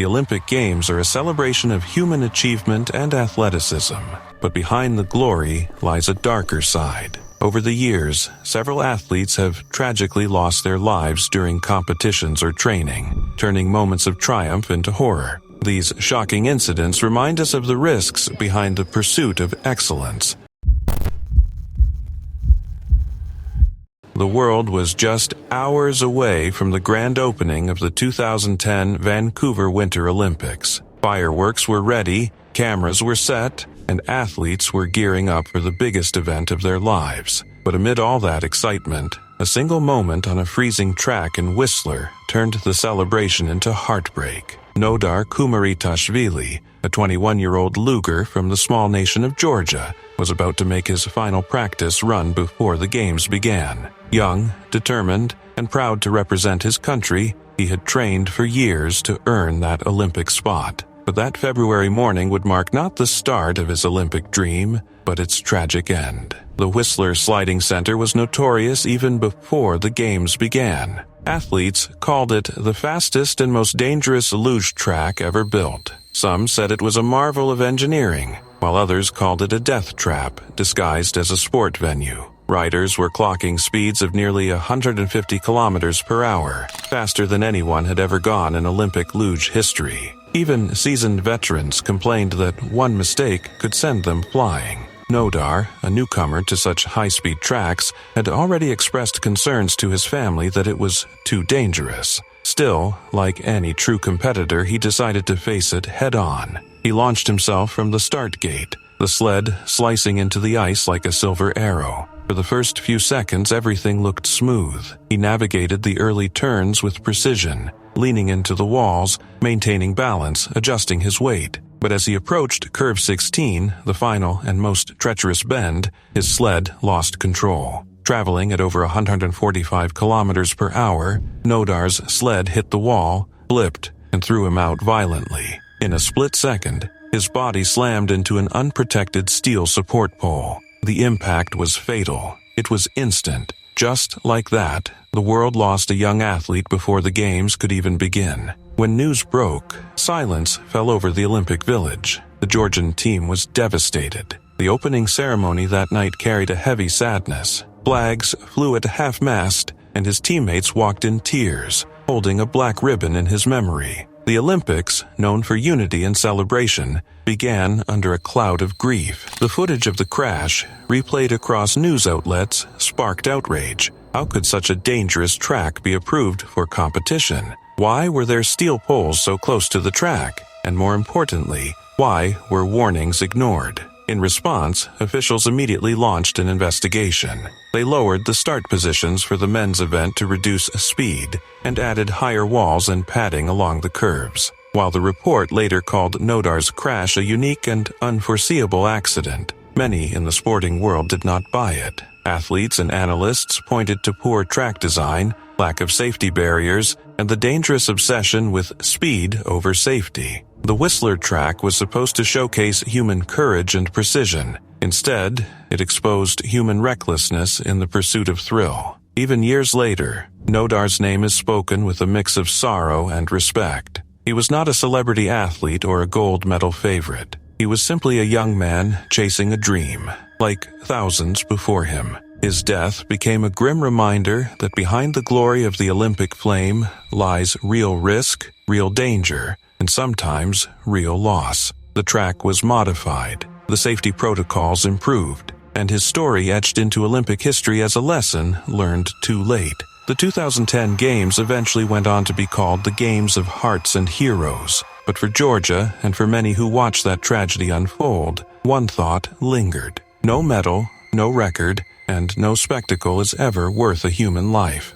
The Olympic Games are a celebration of human achievement and athleticism, but behind the glory lies a darker side. Over the years, several athletes have tragically lost their lives during competitions or training, turning moments of triumph into horror. These shocking incidents remind us of the risks behind the pursuit of excellence. The world was just hours away from the grand opening of the 2010 Vancouver Winter Olympics. Fireworks were ready, cameras were set, and athletes were gearing up for the biggest event of their lives. But amid all that excitement, a single moment on a freezing track in Whistler turned the celebration into heartbreak. Nodar Kumaritashvili, a 21-year-old luger from the small nation of Georgia, was about to make his final practice run before the games began. Young, determined, and proud to represent his country, he had trained for years to earn that Olympic spot. But that February morning would mark not the start of his Olympic dream, but its tragic end. The Whistler Sliding Center was notorious even before the games began. Athletes called it the fastest and most dangerous luge track ever built. Some said it was a marvel of engineering, while others called it a death trap disguised as a sport venue. Riders were clocking speeds of nearly 150 kilometers per hour, faster than anyone had ever gone in Olympic luge history. Even seasoned veterans complained that one mistake could send them flying. Nodar, a newcomer to such high-speed tracks, had already expressed concerns to his family that it was too dangerous. Still, like any true competitor, he decided to face it head-on. He launched himself from the start gate, the sled slicing into the ice like a silver arrow. For the first few seconds, everything looked smooth. He navigated the early turns with precision, leaning into the walls, maintaining balance, adjusting his weight. But as he approached curve 16, the final and most treacherous bend, his sled lost control. Traveling at over 145 kilometers per hour, Nodar's sled hit the wall, flipped, and threw him out violently. In a split second, his body slammed into an unprotected steel support pole. The impact was fatal. It was instant. Just like that, the world lost a young athlete before the games could even begin. When news broke, silence fell over the Olympic Village. The Georgian team was devastated. The opening ceremony that night carried a heavy sadness. Flags flew at half-mast, and his teammates walked in tears, holding a black ribbon in his memory. The Olympics, known for unity and celebration, began under a cloud of grief. The footage of the crash, replayed across news outlets, sparked outrage. How could such a dangerous track be approved for competition? Why were there steel poles so close to the track? And more importantly, why were warnings ignored? In response, officials immediately launched an investigation. They lowered the start positions for the men's event to reduce speed and added higher walls and padding along the curves. While the report later called Nodar's crash a unique and unforeseeable accident, many in the sporting world did not buy it. Athletes and analysts pointed to poor track design, lack of safety barriers, and the dangerous obsession with speed over safety. The Whistler track was supposed to showcase human courage and precision. Instead, it exposed human recklessness in the pursuit of thrill. Even years later, Nodar's name is spoken with a mix of sorrow and respect. He was not a celebrity athlete or a gold medal favorite. He was simply a young man chasing a dream, like thousands before him. His death became a grim reminder that behind the glory of the Olympic flame lies real risk, real danger, and sometimes real loss. The track was modified, the safety protocols improved, and his story etched into Olympic history as a lesson learned too late. The 2010 Games eventually went on to be called the Games of Hearts and Heroes. But for Georgia, and for many who watched that tragedy unfold, one thought lingered. No medal, no record, and no spectacle is ever worth a human life.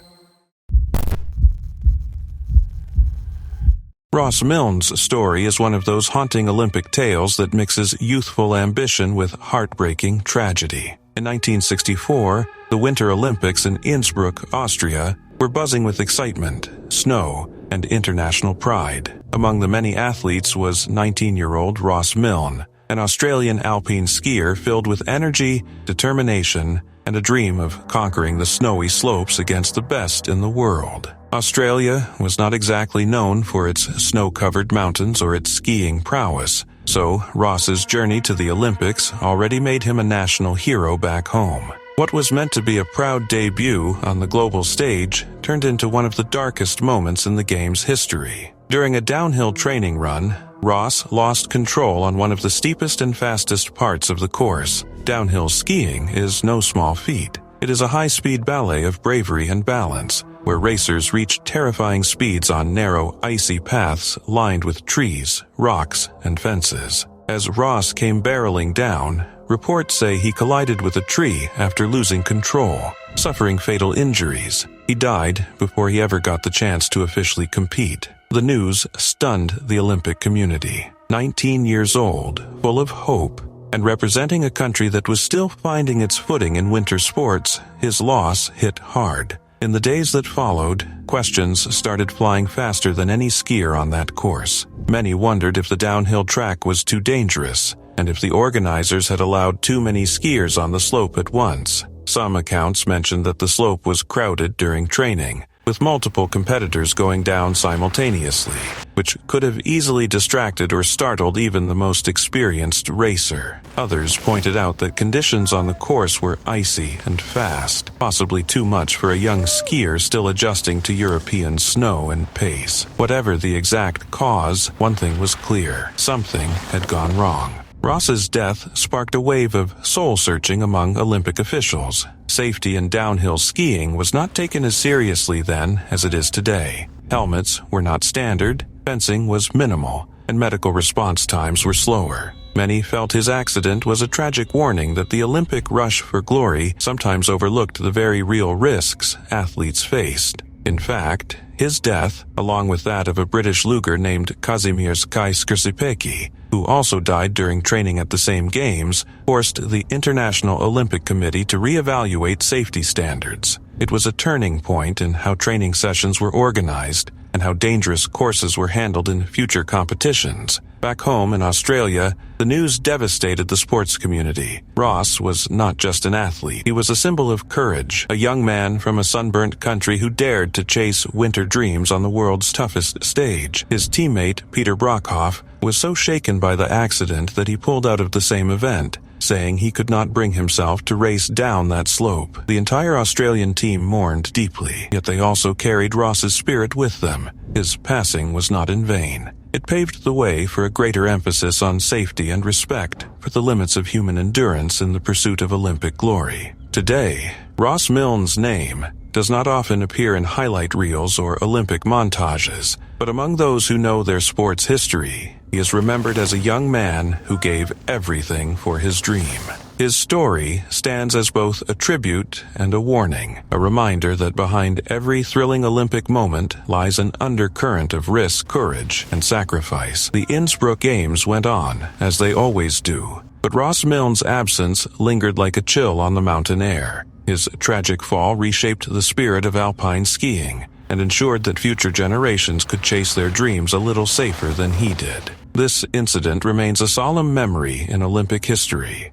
Ross Milne's story is one of those haunting Olympic tales that mixes youthful ambition with heartbreaking tragedy. In 1964, the Winter Olympics in Innsbruck, Austria, were buzzing with excitement, snow, and international pride. Among the many athletes was 19-year-old Ross Milne, an Australian alpine skier filled with energy, determination, and a dream of conquering the snowy slopes against the best in the world. Australia was not exactly known for its snow-covered mountains or its skiing prowess, so Ross's journey to the Olympics already made him a national hero back home. What was meant to be a proud debut on the global stage turned into one of the darkest moments in the game's history. During a downhill training run, Ross lost control on one of the steepest and fastest parts of the course. Downhill skiing is no small feat. It is a high-speed ballet of bravery and balance, where racers reach terrifying speeds on narrow, icy paths lined with trees, rocks, and fences. As Ross came barreling down, reports say he collided with a tree after losing control, suffering fatal injuries. He died before he ever got the chance to officially compete. The news stunned the Olympic community. 19 years old, full of hope, and representing a country that was still finding its footing in winter sports, his loss hit hard. In the days that followed, questions started flying faster than any skier on that course. Many wondered if the downhill track was too dangerous, and if the organizers had allowed too many skiers on the slope at once. Some accounts mentioned that the slope was crowded during training, with multiple competitors going down simultaneously, which could have easily distracted or startled even the most experienced racer. Others pointed out that conditions on the course were icy and fast, possibly too much for a young skier still adjusting to European snow and pace. Whatever the exact cause, one thing was clear: something had gone wrong. Ross's death sparked a wave of soul-searching among Olympic officials. Safety in downhill skiing was not taken as seriously then as it is today. Helmets were not standard, fencing was minimal, and medical response times were slower. Many felt his accident was a tragic warning that the Olympic rush for glory sometimes overlooked the very real risks athletes faced. In fact, his death, along with that of a British luger named Kazimierz Skrzypecki, who also died during training at the same games, forced the International Olympic Committee to reevaluate safety standards. It was a turning point in how training sessions were organized and how dangerous courses were handled in future competitions. Back home in Australia, the news devastated the sports community. Ross was not just an athlete. He was a symbol of courage, a young man from a sunburnt country who dared to chase winter dreams on the world's toughest stage. His teammate, Peter Brockhoff, was so shaken by the accident that he pulled out of the same event, saying he could not bring himself to race down that slope. The entire Australian team mourned deeply, yet they also carried Ross's spirit with them. His passing was not in vain. It paved the way for a greater emphasis on safety and respect for the limits of human endurance in the pursuit of Olympic glory. Today, Ross Milne's name does not often appear in highlight reels or Olympic montages, but among those who know their sport's history, he is remembered as a young man who gave everything for his dream. His story stands as both a tribute and a warning, a reminder that behind every thrilling Olympic moment lies an undercurrent of risk, courage, and sacrifice. The Innsbruck Games went on, as they always do, but Ross Milne's absence lingered like a chill on the mountain air. His tragic fall reshaped the spirit of alpine skiing and ensured that future generations could chase their dreams a little safer than he did. This incident remains a solemn memory in Olympic history.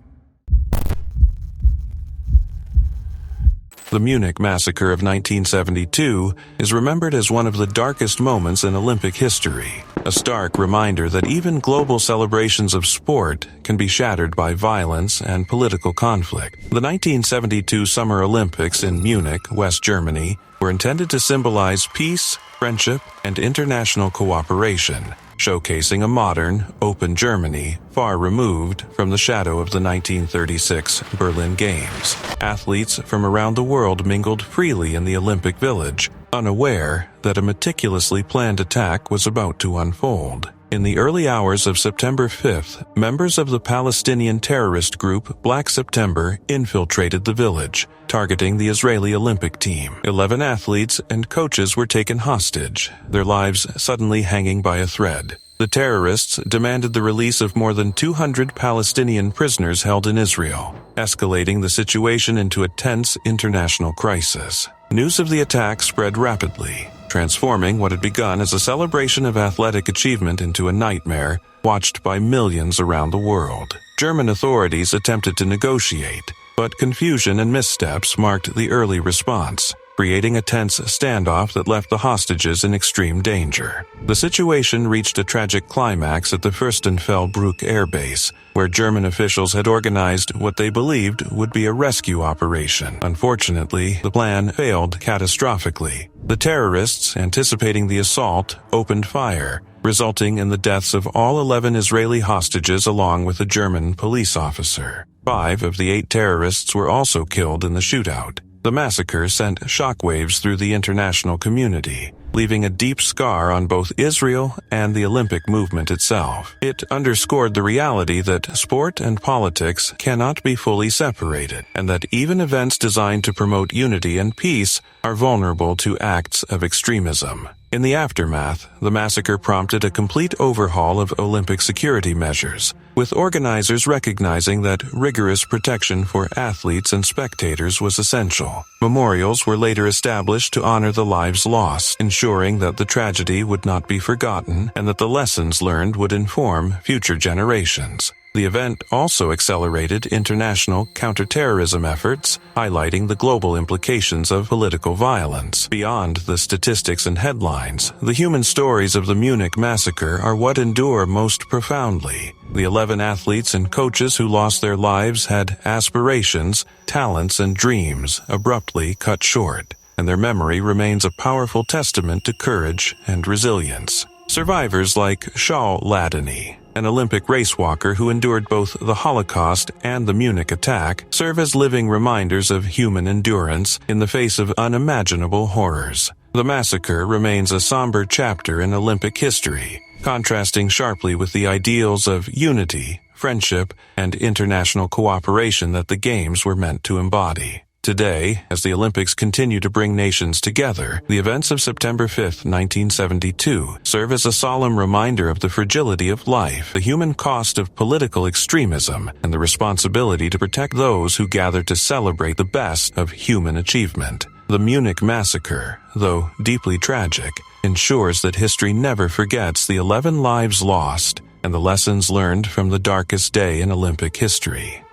The Munich Massacre of 1972 is remembered as one of the darkest moments in Olympic history, a stark reminder that even global celebrations of sport can be shattered by violence and political conflict. The 1972 Summer Olympics in Munich, West Germany, were intended to symbolize peace, friendship, and international cooperation, showcasing a modern, open Germany far removed from the shadow of the 1936 Berlin Games. Athletes from around the world mingled freely in the Olympic Village, unaware that a meticulously planned attack was about to unfold. In the early hours of September 5th, members of the Palestinian terrorist group Black September infiltrated the village, targeting the Israeli Olympic team. 11 athletes and coaches were taken hostage, their lives suddenly hanging by a thread. The terrorists demanded the release of more than 200 Palestinian prisoners held in Israel, escalating the situation into a tense international crisis. News of the attack spread rapidly, transforming what had begun as a celebration of athletic achievement into a nightmare watched by millions around the world. German authorities attempted to negotiate, but confusion and missteps marked the early response. creating a tense standoff that left the hostages in extreme danger. The situation reached a tragic climax at the Fürstenfeldbruck Air Base, where German officials had organized what they believed would be a rescue operation. Unfortunately, the plan failed catastrophically. The terrorists, anticipating the assault, opened fire, resulting in the deaths of all 11 Israeli hostages along with a German police officer. 5 of the 8 terrorists were also killed in the shootout. The massacre sent shockwaves through the international community, leaving a deep scar on both Israel and the Olympic movement itself. It underscored the reality that sport and politics cannot be fully separated, and that even events designed to promote unity and peace are vulnerable to acts of extremism. In the aftermath, the massacre prompted a complete overhaul of Olympic security measures, with organizers recognizing that rigorous protection for athletes and spectators was essential. Memorials were later established to honor the lives lost, ensuring that the tragedy would not be forgotten and that the lessons learned would inform future generations. The event also accelerated international counterterrorism efforts, highlighting the global implications of political violence. Beyond the statistics and headlines, the human stories of the Munich massacre are what endure most profoundly. The 11 athletes and coaches who lost their lives had aspirations, talents, and dreams abruptly cut short, and their memory remains a powerful testament to courage and resilience. Survivors like Shaul Ladany, an Olympic racewalker who endured both the Holocaust and the Munich attack, serve as living reminders of human endurance in the face of unimaginable horrors. The massacre remains a somber chapter in Olympic history, contrasting sharply with the ideals of unity, friendship, and international cooperation that the Games were meant to embody. Today, as the Olympics continue to bring nations together, the events of September 5, 1972, serve as a solemn reminder of the fragility of life, the human cost of political extremism, and the responsibility to protect those who gather to celebrate the best of human achievement. The Munich massacre, though deeply tragic, ensures that history never forgets the 11 lives lost and the lessons learned from the darkest day in Olympic history.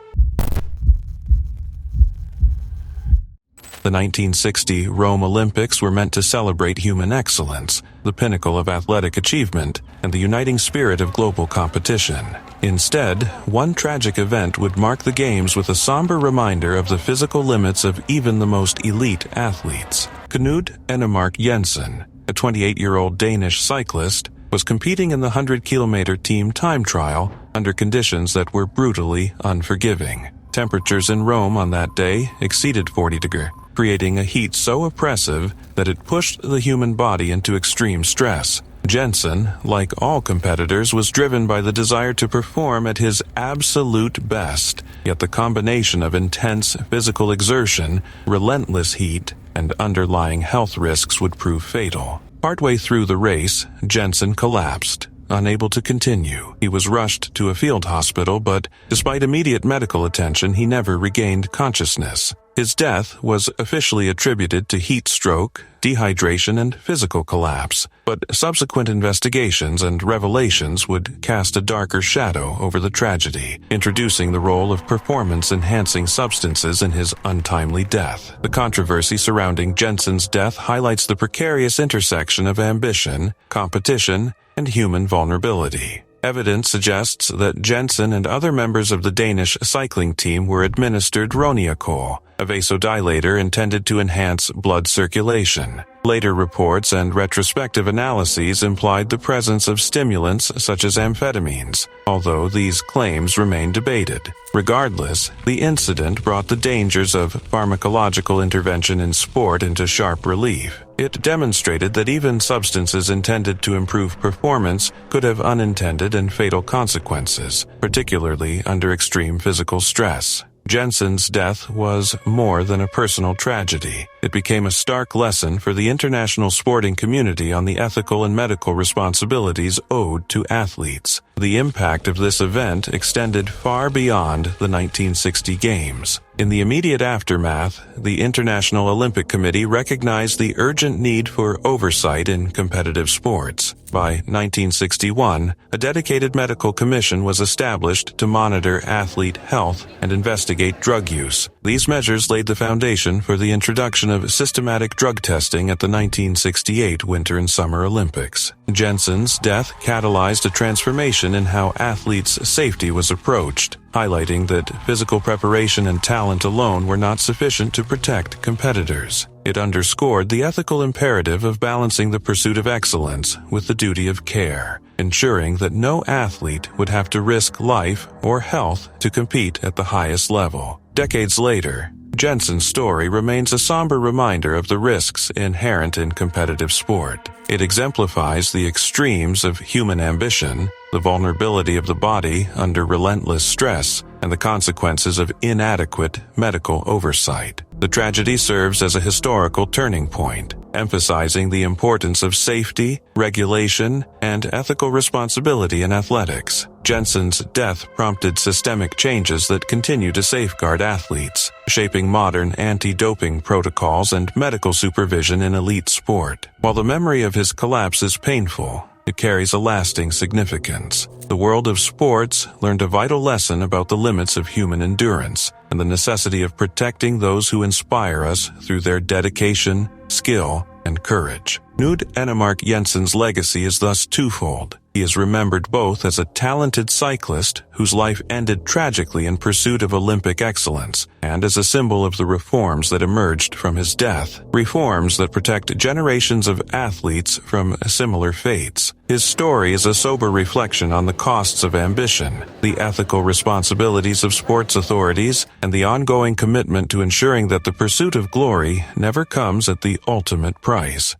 The 1960 Rome Olympics were meant to celebrate human excellence, the pinnacle of athletic achievement, and the uniting spirit of global competition. Instead, one tragic event would mark the Games with a somber reminder of the physical limits of even the most elite athletes. Knud Enemark Jensen, a 28-year-old Danish cyclist, was competing in the 100-kilometer team time trial under conditions that were brutally unforgiving. Temperatures in Rome on that day exceeded 40 degrees, creating a heat so oppressive that it pushed the human body into extreme stress. Jensen, like all competitors, was driven by the desire to perform at his absolute best, yet the combination of intense physical exertion, relentless heat, and underlying health risks would prove fatal. Partway through the race, Jensen collapsed. Unable to continue, he was rushed to a field hospital, but despite immediate medical attention, he never regained consciousness. His death was officially attributed to heat stroke, dehydration, and physical collapse, but subsequent investigations and revelations would cast a darker shadow over the tragedy, introducing the role of performance-enhancing substances in his untimely death. The controversy surrounding Jensen's death highlights the precarious intersection of ambition, competition, and human vulnerability. Evidence suggests that Jensen and other members of the Danish cycling team were administered Roniacol, a vasodilator intended to enhance blood circulation. Later reports and retrospective analyses implied the presence of stimulants such as amphetamines, although these claims remain debated. Regardless, the incident brought the dangers of pharmacological intervention in sport into sharp relief. It demonstrated that even substances intended to improve performance could have unintended and fatal consequences, particularly under extreme physical stress. Jensen's death was more than a personal tragedy. It became a stark lesson for the international sporting community on the ethical and medical responsibilities owed to athletes. The impact of this event extended far beyond the 1960 Games. In the immediate aftermath, the International Olympic Committee recognized the urgent need for oversight in competitive sports. By 1961, a dedicated medical commission was established to monitor athlete health and investigate drug use. These measures laid the foundation for the introduction of systematic drug testing at the 1968 Winter and Summer Olympics. Jensen's death catalyzed a transformation in how athletes' safety was approached, highlighting that physical preparation and talent alone were not sufficient to protect competitors. It underscored the ethical imperative of balancing the pursuit of excellence with the duty of care, ensuring that no athlete would have to risk life or health to compete at the highest level. Decades later, Jensen's story remains a somber reminder of the risks inherent in competitive sport. It exemplifies the extremes of human ambition, the vulnerability of the body under relentless stress, and the consequences of inadequate medical oversight. The tragedy serves as a historical turning point, emphasizing the importance of safety, regulation, and ethical responsibility in athletics. Jensen's death prompted systemic changes that continue to safeguard athletes, shaping modern anti-doping protocols and medical supervision in elite sport. While the memory of his collapse is painful, it carries a lasting significance. The world of sports learned a vital lesson about the limits of human endurance and the necessity of protecting those who inspire us through their dedication, skill, and courage. Knud Enemark Jensen's legacy is thus twofold. He is remembered both as a talented cyclist whose life ended tragically in pursuit of Olympic excellence, and as a symbol of the reforms that emerged from his death, reforms that protect generations of athletes from similar fates. His story is a sober reflection on the costs of ambition, the ethical responsibilities of sports authorities, and the ongoing commitment to ensuring that the pursuit of glory never comes at the ultimate price.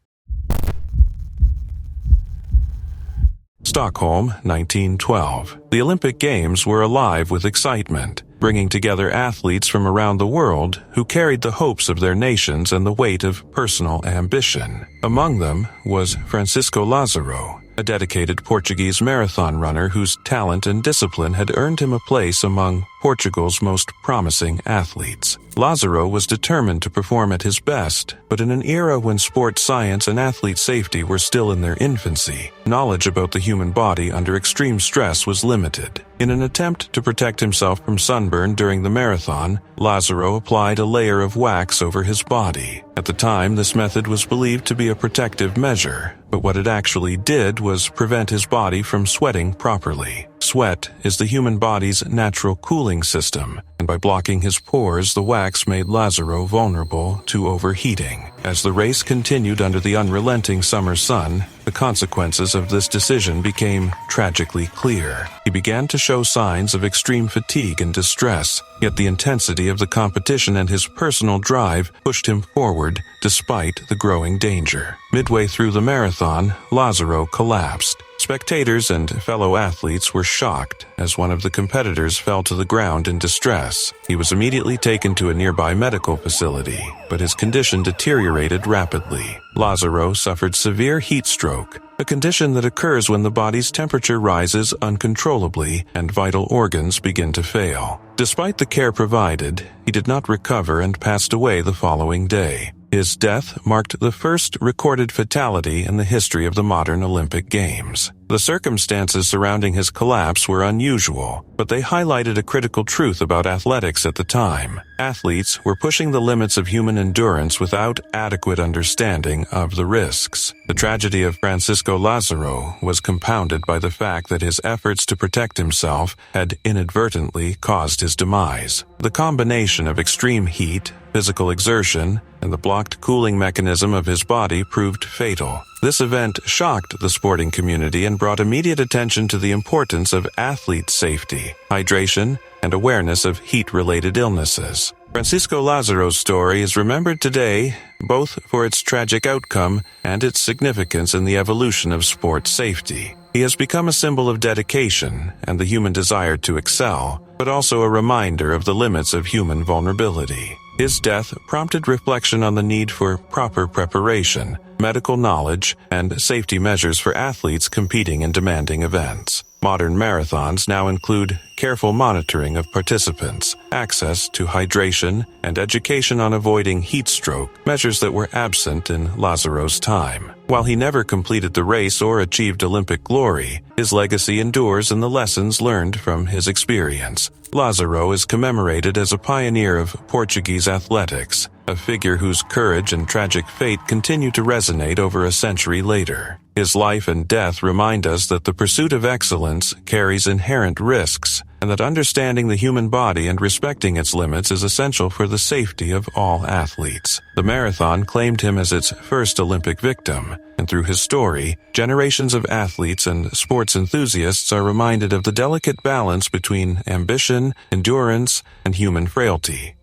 Stockholm, 1912. The Olympic Games were alive with excitement, bringing together athletes from around the world who carried the hopes of their nations and the weight of personal ambition. Among them was Francisco Lázaro, a dedicated Portuguese marathon runner whose talent and discipline had earned him a place among Portugal's most promising athletes. Lázaro was determined to perform at his best, but in an era when sports science and athlete safety were still in their infancy, knowledge about the human body under extreme stress was limited. In an attempt to protect himself from sunburn during the marathon, Lázaro applied a layer of wax over his body. At the time, this method was believed to be a protective measure, but what it actually did was prevent his body from sweating properly. Sweat is the human body's natural cooling system, and by blocking his pores, the wax made Lázaro vulnerable to overheating. As the race continued under the unrelenting summer sun, the consequences of this decision became tragically clear. He began to show signs of extreme fatigue and distress, yet the intensity of the competition and his personal drive pushed him forward despite the growing danger. Midway through the marathon, Lázaro collapsed. Spectators and fellow athletes were shocked as one of the competitors fell to the ground in distress. He was immediately taken to a nearby medical facility, but his condition deteriorated rapidly. Lázaro suffered severe heat stroke, a condition that occurs when the body's temperature rises uncontrollably and vital organs begin to fail. Despite the care provided, he did not recover and passed away the following day. His death marked the first recorded fatality in the history of the modern Olympic Games. The circumstances surrounding his collapse were unusual, but they highlighted a critical truth about athletics at the time. Athletes were pushing the limits of human endurance without adequate understanding of the risks. The tragedy of Francisco Lázaro was compounded by the fact that his efforts to protect himself had inadvertently caused his demise. The combination of extreme heat, physical exertion, and the blocked cooling mechanism of his body proved fatal. This event shocked the sporting community and brought immediate attention to the importance of athlete safety, hydration, and awareness of heat-related illnesses. Francisco Lázaro's story is remembered today both for its tragic outcome and its significance in the evolution of sports safety. He has become a symbol of dedication and the human desire to excel, but also a reminder of the limits of human vulnerability. His death prompted reflection on the need for proper preparation, medical knowledge, and safety measures for athletes competing in demanding events. Modern marathons now include careful monitoring of participants, access to hydration, and education on avoiding heat stroke, measures that were absent in Lazaro's time. While he never completed the race or achieved Olympic glory, his legacy endures in the lessons learned from his experience. Lazaro is commemorated as a pioneer of Portuguese athletics, a figure whose courage and tragic fate continue to resonate over a century later. His life and death remind us that the pursuit of excellence carries inherent risks, and that understanding the human body and respecting its limits is essential for the safety of all athletes. The marathon claimed him as its first Olympic victim, and through his story, generations of athletes and sports enthusiasts are reminded of the delicate balance between ambition, endurance, and human frailty.